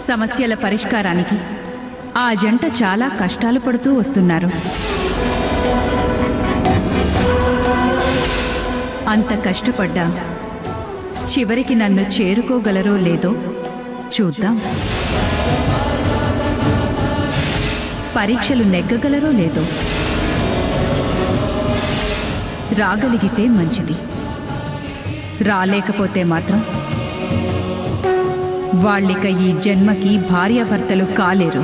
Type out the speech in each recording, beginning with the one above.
సమస్యల పరిష్కారానికి ఆ జంట చాలా కష్టాలు పడుతూ వస్తున్నారు. అంత కష్టపడ్డా చివరికి నన్ను చేరుకోగలరో లేదో చూద్దాం. పరీక్షలు నెగ్గగలరో లేదో. రాగలిగితే మంచిది, రాలేకపోతే మాత్రం వాళ్ళిక ఈ జన్మకి భార్యాభర్తలు కాలేరు.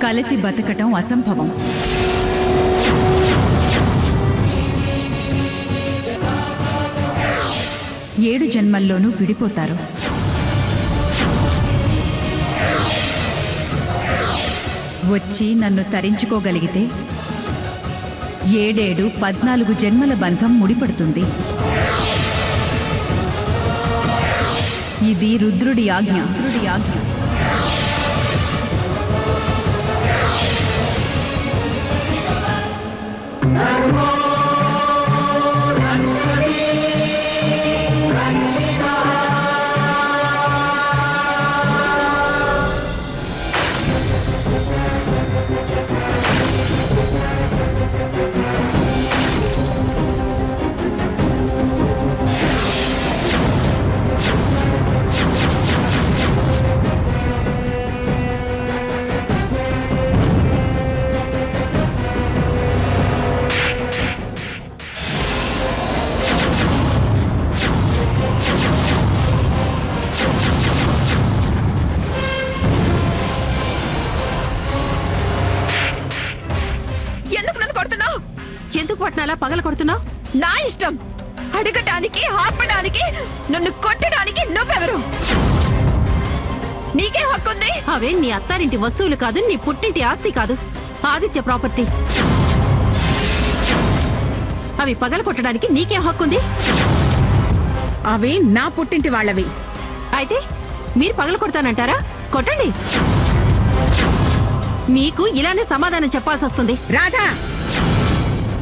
కలిసి బతకటం అసంభవం. ఏడు జన్మల్లోనూ విడిపోతారు. వచ్చి నన్ను తరించుకోగలిగితే 14 జన్మల బంధం ముడిపడుతుంది. ఇది రుద్రుడి ఆజ్ఞ. ఎందుకు పట్నాలా పగల కొడుతున్నావు? నా ఇష్టం. అడగటానికి, ఆపడానికి, నన్ను కొట్టడానికి నువ్వెవరు? నీకే హక్కుంది. అవే నీ అత్తారింటి వస్తువులు కాదు, నీ పుట్టింటి ఆస్తి కాదు, ఆదిత్య ప్రాపర్టీ. అవి పగల కొట్టడానికి నీకే హక్కుంది? అవి నా పుట్టింటి వాళ్ళవి. అయితే మీరు పగల కొడతానంటారా? కొట్టండి. మీకు ఇలానే సమాధానం చెప్పాల్సి వస్తుంది. రాధా,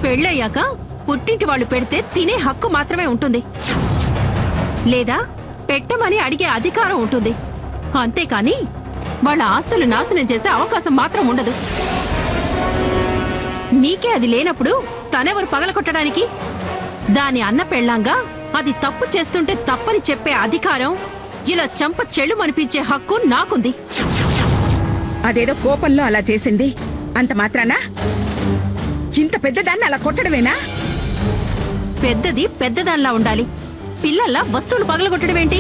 పెళ్ళయ్యాక పుట్టింటి వాళ్ళు పెడితే తినే హక్కు మాత్రమే ఉంటుంది, లేదా పెట్టమని అడిగే అధికారం ఉంటుంది. అంతేకాని వాళ్ళ ఆస్తులు నాశనం చేసే అవకాశం మాత్రం ఉండదు. మీకే అది లేనప్పుడు తనెవరు పగలకొట్టడానికి? దాని అన్న పెళ్ళంగా అది తప్పు చేస్తుంటే తప్పని చెప్పే అధికారం, ఇలా చంప చెల్లుమనిపించే హక్కు నాకుంది. అదేదో కోపంలో అలా చేసింది అంత మాత్రానా ఇంత పెద్దదాన్ని అలా కొట్టడమేనా? పెద్దది పెద్దదానిలా ఉండాలి, పిల్లల్లా వస్తువులు పగలగొట్టడమేంటి?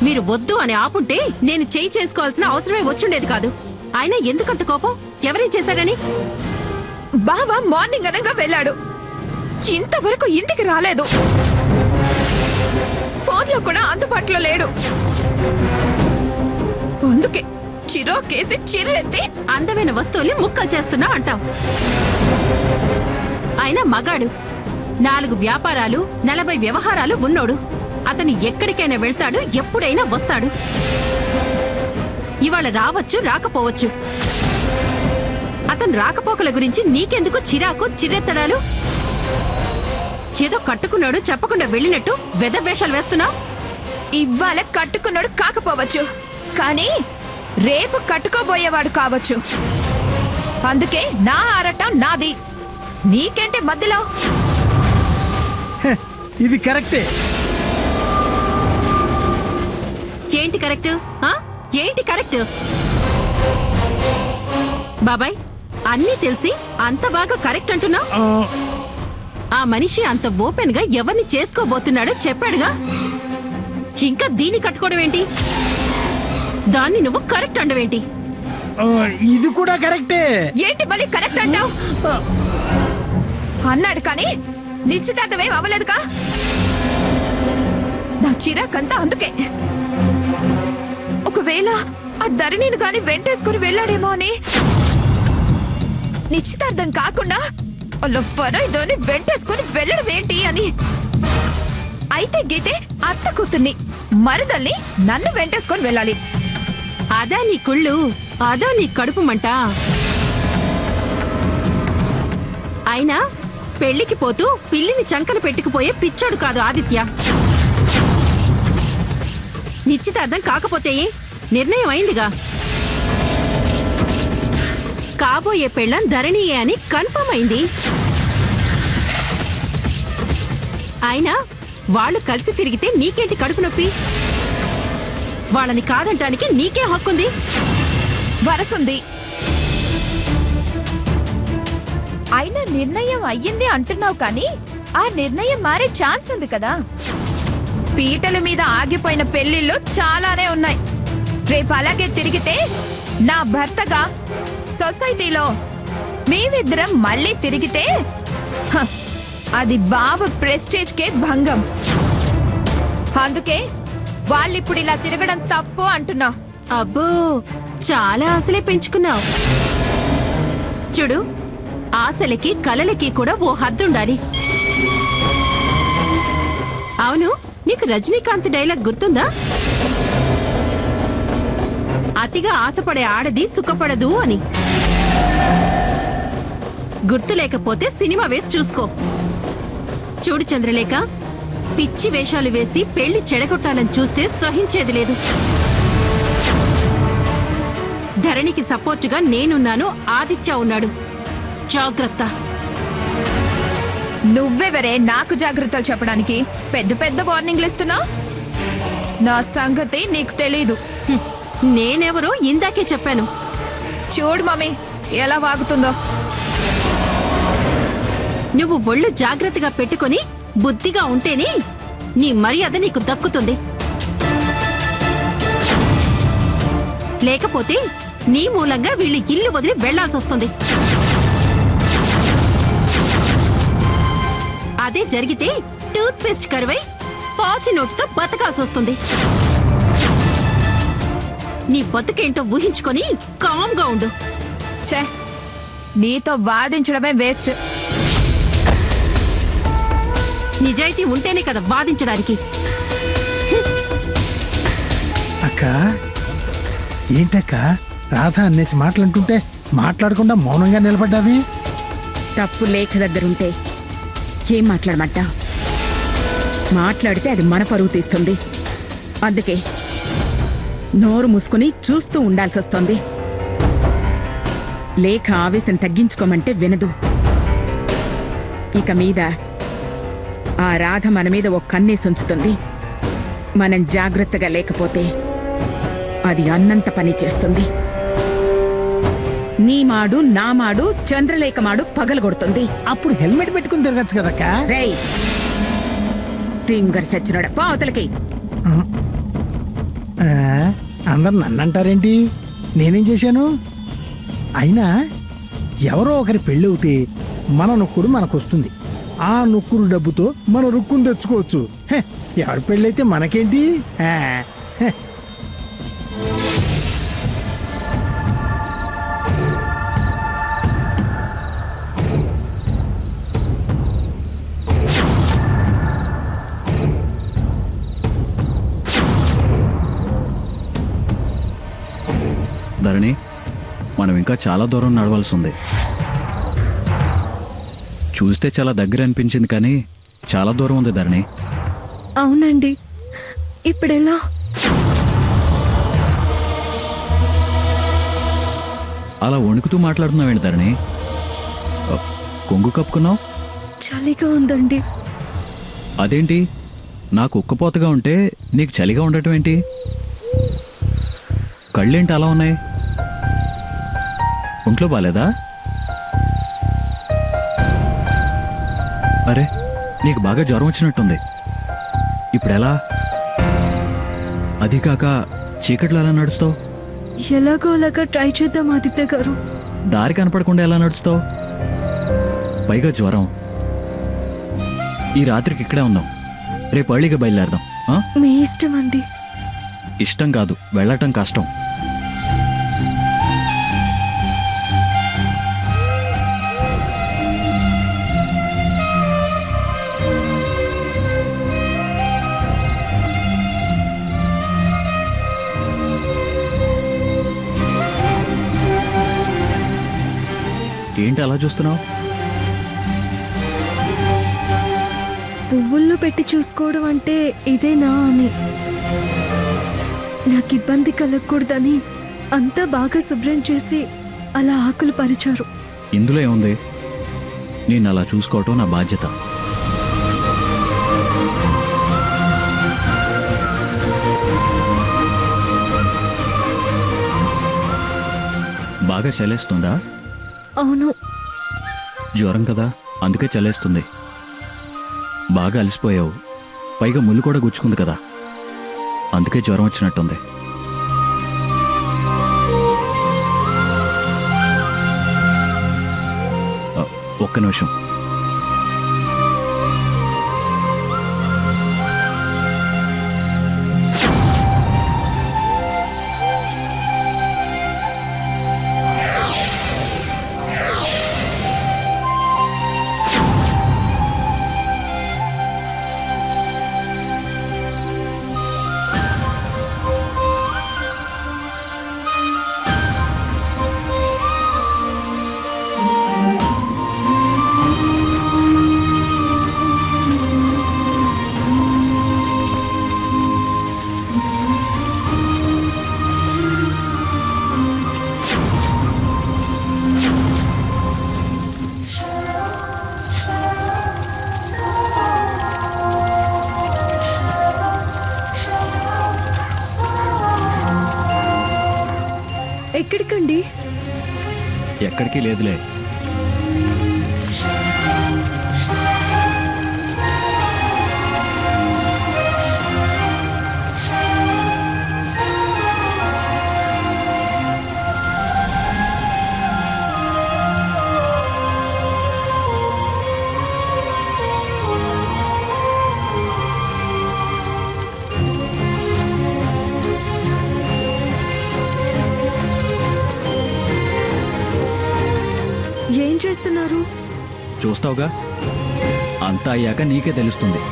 మీరు వద్దు అని ఆపుంటే నేను చేయి చేసుకోవాల్సిన అవసరమే వచ్చుండేది కాదు. అయినా ఎందుకంత కోపం? ఎవరేం చేశారని? బావ మార్నింగ్ అనగా వెళ్ళాడు, ఇంతవరకు ఇంటికి రాలేదు. ఫోన్లో కూడా అందుబాటులో లేడు. అందుకే చిరాకేసి చిరెత్తి అందమైన వస్తువుల్ని ముక్కలు చేస్తున్నా అంటావు. అయినా మగాడు, 4 వ్యాపారాలు, 40 వ్యవహారాలు ఉన్నోడు. అతను ఎక్కడికైనా వెళ్తాడు, ఎప్పుడైనా వస్తాడు. ఇవాళ రావచ్చు, రాకపోవచ్చు. అతను రాకపోకల గురించి నీకెందుకు చిరాకు, చిరెత్తడాలు? ఏదో కట్టుకున్నాడు చెప్పకుండా వెళ్ళినట్టు వెధవేషాలు వేస్తున్నావు. ఇవాళ కట్టుకున్నాడు కాకపోవచ్చు, కానీ రేపు కట్టుకోబోయేవాడు కావచ్చు. అందుకే నా ఆరటం నాది, నీకేంటి మధ్యలో? ఇది కరెక్టే. ఏంటి కరెక్ట్? ఏంటి కరెక్ట్? బాబాయ్, అన్నీ తెలిసి అంత బాగా కరెక్ట్ అంటున్నా? ఆ మనిషి అంత ఓపెన్ గా ఎవరిని చేసుకోబోతున్నాడో చెప్పాడుగా, ఇంకా దీన్ని కట్టుకోవడం ఏంటి? దాన్ని నువ్వు కరెక్ట్ అండవేంటి? ఇది కూడా కరెక్టే. ఏంటి మళ్ళీ కరెక్ట్ అంటావు? అన్నాడు కానీ నిశ్చితార్థమేం అవ్వలేదుగా. నా చిరాకంతా అందుకే. ఒకవేళ ఆ ధరణిని గాని వెంటేసుకుని వెళ్ళాడేమో అని. నిశ్చితార్థం కాకుండా ఇదోని వెంటేసుకుని వెళ్ళడం ఏంటి అని. అయితే గీతే అత్త కూతుర్ని, మరదల్ని నన్ను వెంటేసుకొని వెళ్ళాలి. అదా నీ కుళ్ళు, అదో నీ కడుపు మంట. అయినా పెళ్లికి పోతూ పిల్లిని చంకన పెట్టుకుపోయే పిచ్చోడు కాదు ఆదిత్య. నిశ్చితార్థం కాకపోతే ఏ? నిర్ణయం అయిందిగా. కాబోయే పెళ్ళం ధరణియే అని కన్ఫర్మ్ అయింది. అయినా వాళ్ళు కలిసి తిరిగితే నీకేంటి కడుపు నొప్పి? వాళ్ళని కాదంటానికి నీకే హక్కుంది. వరసుంది. అయినా నిర్ణయం అయ్యింది అంటున్నావు కానీ ఆ నిర్ణయం మారే ఛాన్స్ ఉంది కదా. పీటల మీద ఆగిపోయిన పెళ్లిళ్ళు చాలానే ఉన్నాయి. రేపు అలాగే తిరిగితే నా భర్తగా సొసైటీలో మేమిద్దరం మళ్ళీ తిరిగితే హ, అది బావ ప్రెస్టేజ్కే భంగం. అందుకే వాళ్ళిప్పుడు ఇలా తిరగడం తప్పు అంటున్నా. అబ్బో, చాలా ఆశలే పెంచుకున్నావు. చూడు, ఆశలకి కలలకి కూడా ఓ హద్దుండాలి. అవును, నీకు రజనీకాంత్ డైలాగ్ గుర్తుందా? అతిగా ఆశపడే ఆడది సుఖపడదు అని. గుర్తు లేకపోతే సినిమా వేసి చూసుకో. చూడు చంద్రలేఖ, పిచ్చి వేషాలు వేసి పెళ్లి చెడగొట్టాలని చూస్తే సహించేది లేదు. ధరణికి సపోర్టుగా నేనున్నాను, ఆదిత్య ఉన్నాడు. జాగ్రత్త. నువ్వెవరే నాకు జాగ్రత్తలు చెప్పడానికి? పెద్ద పెద్ద వార్నింగ్లు ఇస్తున్నావు. నా సంగతి నీకు తెలీదు. హ్మ్, నేనెవరో ఇందాకే చెప్పాను. చూడు మమ్మీ ఎలా వాగుతుందో. నువ్వు ఒళ్ళు జాగ్రత్తగా పెట్టుకొని బుద్ధిగా ఉంటేనే నీ మర్యాద నీకు దక్కుతుంది. లేకపోతే నీ మూలంగా వీళ్ళు ఇల్లు వదిలి వెళ్లాల్సి వస్తుంది. అదే జరిగితే టూత్ పేస్ట్ కరువై పాచి నోటితో బతకాల్సి వస్తుంది. నీ బతుకేంటో ఊహించుకొని కామ్గా ఉండు. ఛే, నీతో వాదించడమే వేస్ట్. నిజాయితీ ఉంటేనే కదా వాదించడానికి. అక్క ఏంటక్క రాధ అన్నేసి మాటలంటుంటే మాట్లాడకుండా మౌనంగా నిలబడ్డావి? తప్పు లేఖ దగ్గరుంటే ఏం మాట్లాడమంటావు? మాట్లాడితే అది మన పరువు తీస్తుంది. అందుకే నోరు మూసుకుని చూస్తూ ఉండాల్సి వస్తుంది. లేఖ ఆవేశం తగ్గించుకోమంటే వినదు. ఇక మీద ఆ రాధ మన మీద ఒక కన్నేసి ఉంచుతుంది. మనం జాగ్రత్తగా లేకపోతే అది అన్నంత పని చేస్తుంది. నీ మాడు నా మాడు చంద్రలేఖ మాడు పగలగొడుతుంది. అప్పుడు హెల్మెట్ పెట్టుకుని తిరగచ్చు కదక్క. రేయ్ ఫింగర్ సచ్చినోడ పావతలకి. ఆ, అందరు నన్నంటారేంటి? నేనేం చేశాను? అయినా ఎవరో ఒకరి పెళ్ళవుతే మన నొక్కుడు మనకొస్తుంది. ఆ నొక్కుడు డబ్బుతో మన రుక్కును తెచ్చుకోవచ్చు. హె, ఎవరి పెళ్ళైతే మనకేంటి? ఆ, హె. ధరణి, మనం ఇంకా చాలా దూరం నడవాల్సి ఉంది. చూస్తే చాలా దగ్గర అనిపించింది కానీ చాలా దూరం ఉంది ధరణి. అవునండి, ఇప్పుడెలా? అలా వణుకుతూ మాట్లాడుతున్నావేంటి ధరణి? కొంగు కప్పుకున్నావు? చలిగా ఉందండి. అదేంటి, నాకు ఉక్కపోతగా ఉంటే నీకు చలిగా ఉండటం ఏంటి? కళ్ళేంటి అలా ఉన్నాయి? ఒంట్లో బాలేదా? అరే, నీకు బాగా జ్వరం వచ్చినట్టుంది. ఇప్పుడెలా? అది కాక చీకట్లో ఎలా నడుస్తావు? ఎలాగోలాగా ట్రై చేద్దాం ఆదిత్య గారు. దారి కనపడకుండా ఎలా నడుస్తావు? పైగా జ్వరం. ఈ రాత్రికి ఇక్కడే ఉందాం, రేపు అర్లీగా బయలుదేరదాం. ఆ? మీ ఇష్టం అండి. ఇష్టం కాదు, వెళ్ళటం కష్టం. ఏంటి అలా చూస్తున్నావు? పువ్వుల్లో పెట్టి చూసుకోవడం అంటే ఇదేనా అని. నాకు ఇబ్బంది కలగకూడదని అంతా బాగా శుభ్రం చేసి అలా ఆకులు పరిచారు. ఇందులో ఏముంది? నేను అలా చూసుకోవటం నా బాధ్యత. బాగా చలేస్తుందా? అవును, జ్వరం కదా, అందుకే చలేస్తుంది. బాగా అలసిపోయావు, పైగా ముళ్ళు కూడా గుచ్చుకుంది కదా, అందుకే జ్వరం వచ్చినట్టుంది. ఒక్క నిమిషం. ఎక్కడికండి? ఎక్కడికి లేదులే. ఏం చేస్తున్నారు? చూస్తావుగా, అంతా అయ్యాక నీకే తెలుస్తుంది.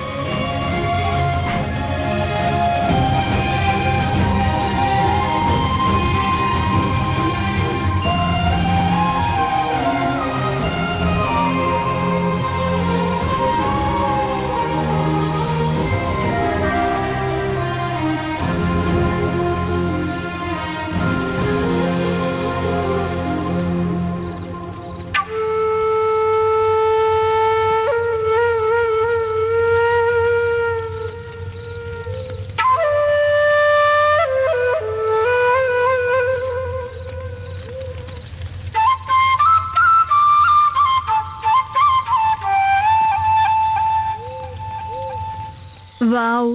వావ్,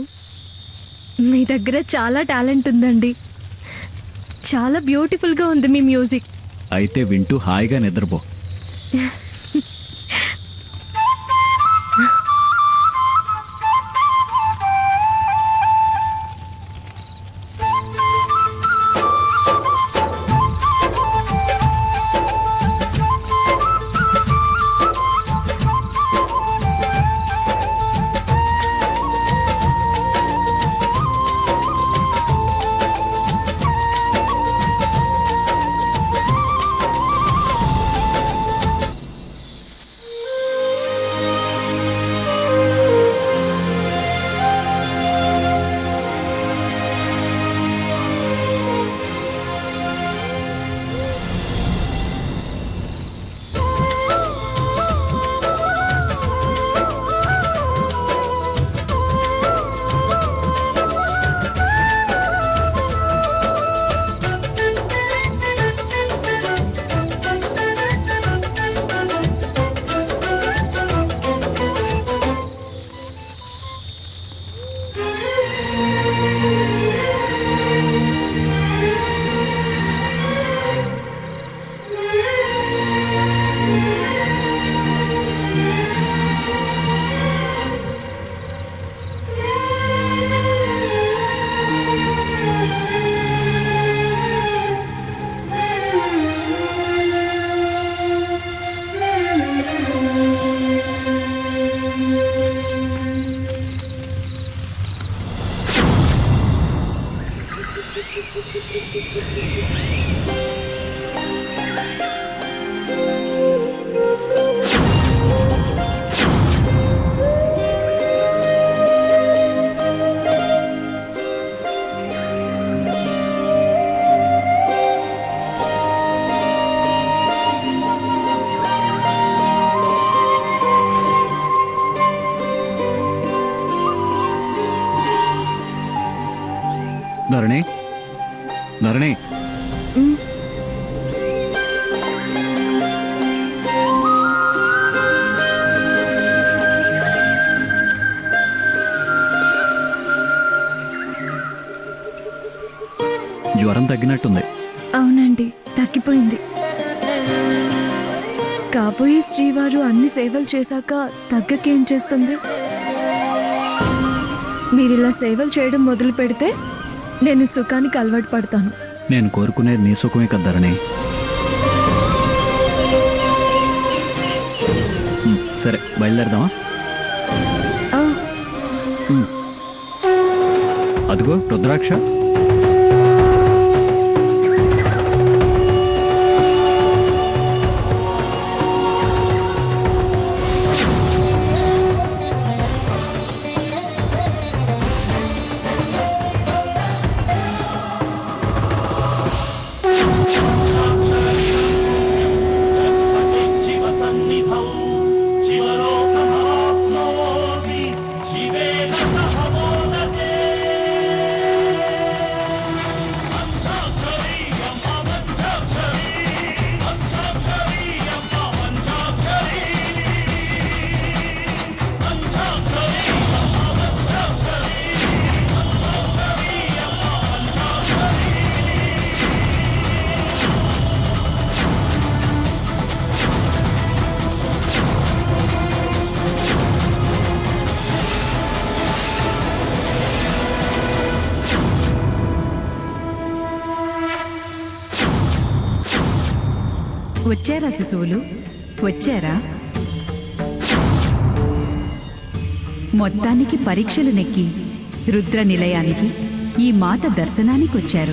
మీ దగ్గర చాలా టాలెంట్ ఉందండి. చాలా బ్యూటిఫుల్గా ఉంది మీ మ్యూజిక్. అయితే వింటూ హాయిగా నిద్రపో. ధరణి, జ్వరం తగ్గినట్టుంది. అవునండి, తగ్గిపోయింది. కాబోయే శ్రీవారు అన్ని సేవలు చేశాక తగ్గకేం చేస్తుంది? మీరిలా సేవలు చేయడం మొదలు పెడితే నేను సుఖానికి అలవాటు పడతాను. నేను కోరుకునేది నీ సుఖమే కదా ధరణి. సరే, బయలుదేరదామా? ఆ, అదిగో రుద్రాక్ష. వచ్చారా శిశువులు? వచ్చారా? మొత్తానికి పరీక్షలు నెక్కి రుద్ర నిలయానికి ఈ మాత దర్శనానికి వచ్చారు.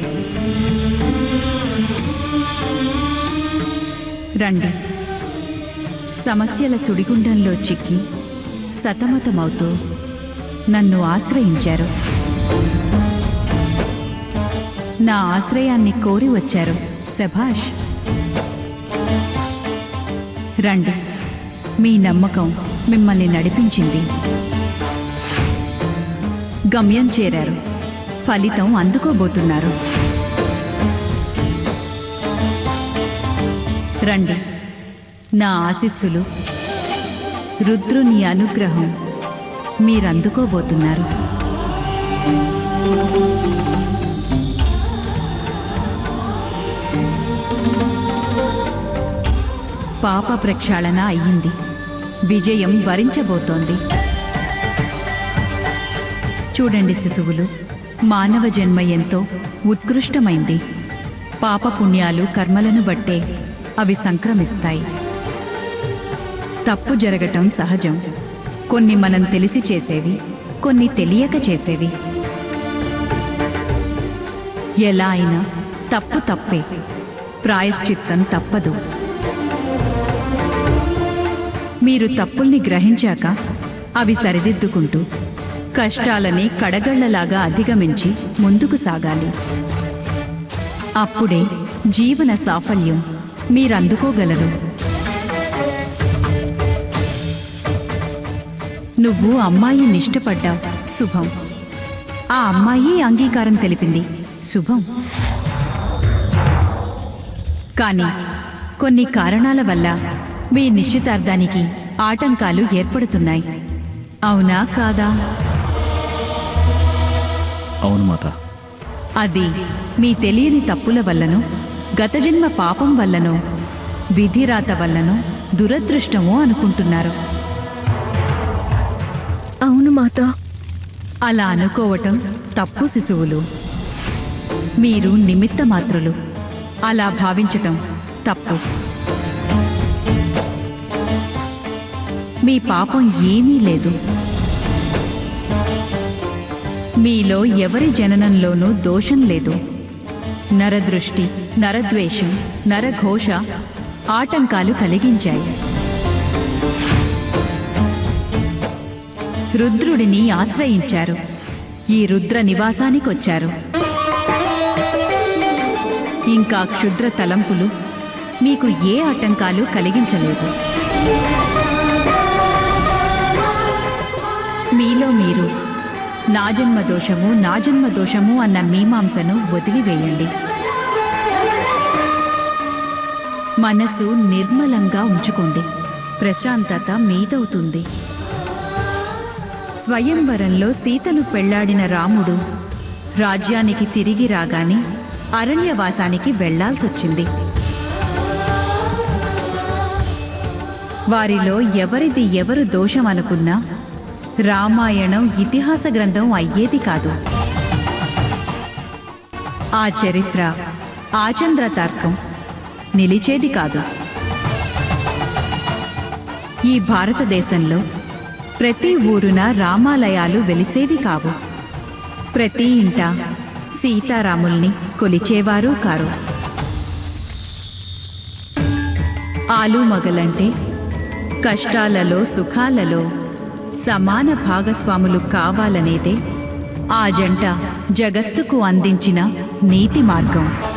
రండి. సమస్యల సుడిగుండంలో చిక్కి సతమతమవుతూ నన్ను ఆశ్రయించారు. నా ఆశ్రయాన్ని కోరి వచ్చారు. శభాష్. రండి. మీ నమ్మకం మిమ్మల్ని నడిపించింది. గమ్యం చేరారు. ఫలితం అందుకోబోతున్నారు. రండి. నా ఆశీస్సులు, రుద్రుని అనుగ్రహం మీరందుకోబోతున్నారు. పాప ప్రక్షాళన అయ్యింది. విజయం వరించబోతోంది. చూడండి శిశువులు, మానవ జన్మ ఎంతో ఉత్కృష్టమైంది. పాపపుణ్యాలు కర్మలను బట్టే అవి సంక్రమిస్తాయి. తప్పు జరగటం సహజం. కొన్ని మనం తెలిసి చేసేవి, కొన్ని తెలియక చేసేవి. ఎలా అయినా తప్పు తప్పే. ప్రాయశ్చిత్తం తప్పదు. మీరు తప్పుల్ని గ్రహించాక అవి సరిదిద్దుకుంటూ కష్టాలని కడగళ్లలాగా అధిగమించి ముందుకు సాగాలి. అప్పుడే జీవన సాఫల్యం మీరందుకోగలరు. నువ్వు అమ్మాయిని ఇష్టపడ్డావు. శుభం. ఆ అమ్మాయి అంగీకారం తెలిపింది. శుభం. కానీ కొన్ని కారణాల వల్ల మీ నిశ్చితార్థానికి ఆటంకాలు ఏర్పడుతున్నాయి. అవునా కాదా? అవును మాత. అది మీ తెలియని తప్పుల వల్లనో, గతజన్మ పాపం వల్లనో, విధిరాత వల్లనో, దురదృష్టమో అనుకుంటున్నారు. అవును మాత. అలా అనుకోవటం తప్పు శిశువులు. మీరు నిమిత్త మాత్రులు. అలా భావించటం తప్పు. మీ పాపం ఏమీ లేదు. మీలో ఎవరి జననంలోనూ దోషం లేదు. నరదృష్టి, నరద్వేషం, నరఘోష ఆటంకాలు కలిగించాయి. రుద్రుడిని ఆశ్రయించారు. ఈ రుద్ర నివాసానికొచ్చారు. ఇంకా క్షుద్ర తలంపులు మీకు ఏ ఆటంకాలు కలిగించలేదు. మీలో మీరు నా జన్మ దోషము అన్న మీమాంసను వదిలివేయండి. మనసు నిర్మలంగా ఉంచుకోండి. ప్రశాంతత మీదవుతుంది. స్వయంవరంలో సీతను పెళ్లాడిన రాముడు రాజ్యానికి తిరిగి రాగానే అరణ్యవాసానికి వెళ్లాల్సొచ్చింది. వారిలో ఎవరిది ఎవరు దోషమనుకున్నా రామాయణం ఇతిహాస గ్రంథం అయ్యేది కాదు. ఆ చరిత్ర ఆచంద్ర తర్కం నిలిచేది కాదు. ఈ భారతదేశంలో ప్రతి ఊరున రామాలయాలు వెలిసేవి కావు. ప్రతి ఇంట సీతారాముల్ని కొలిచేవారు కారు. ఆలుమగలంటే కష్టాలలో సుఖాలలో సమాన భాగస్వాములు కావాలనేదే ఆ జంట జగత్తుకు అందించిన నీతి మార్గం.